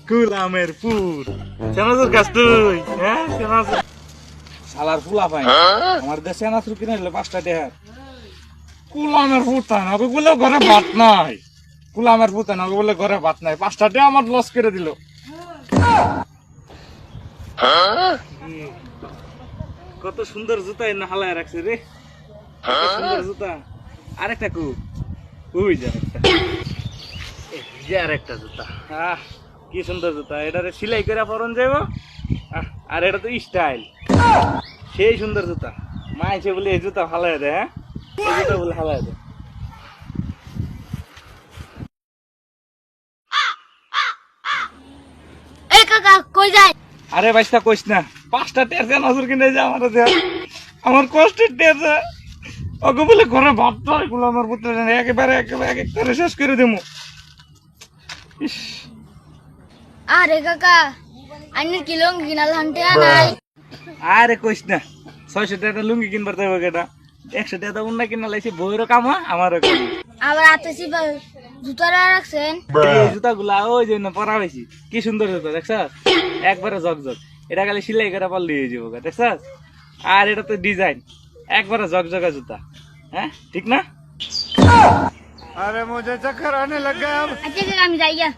কুলামের পুর সেনাজুর কাছ তুই হ্যাঁ সেনাজুর শালার ফুলা পাই আমার দেশে সেনাজুর কিনে নিলে 5টা টাকা কুলামের পুর তা না ওকে বলে ঘরে ভাত নাই কুলামের পুর তা না ওকে বলে ঘরে ভাত নাই 5টা টাকা আমার লস করে দিল কত সুন্দর জুতা এনে হালায় রাখছে রে কত সুন্দর জুতা আরেকটা কু ওই যা একটা এই যে আরেকটা জুতা কি সুন্দর জুতা এটারে সেলাই করে পরন যাইব আর এটা তো স্টাইল সেই সুন্দর জুতা মাইছে বলে এই জুতা হালায় দেয় হ্যাঁ এই জুতা বলে হালায় দেয় এ কাকা কই যায় আরে বাইসটা কইস না 5টা টেরছে নজর কিনে যা আমার দেয়া আমার কষ্টের টেরছে ওকে বলে ঘরে ভাত তো এগুলো আমার পুত্র একেবারে এক করে শেষ করে দেবো ইস আরে কাকা আইনের কি লঙ্গি কিনাল হান্টে নাই আরে কইস না 600 টাকা লুঙ্গি কিনবার দেবো কেটা 100 টাকা উন্না কিনা লাইছে বইরও কামা আমারও কাম আবার আতেছি জুতারা রাখছেন এই জুতাগুলা ওই জন্য পরা হয়েছি কি সুন্দর জুতা দেখছস একবারে জগজগ এটা খালি সেলাই করে পরলি হয়ে যাবো দেখছস আর এটা তো ডিজাইন একবারে জগজগা জুতা হ্যাঁ ঠিক না আরে মুঝে চক্কর আনে লগ গয়া আচ্ছা কাকা আমি যাই গা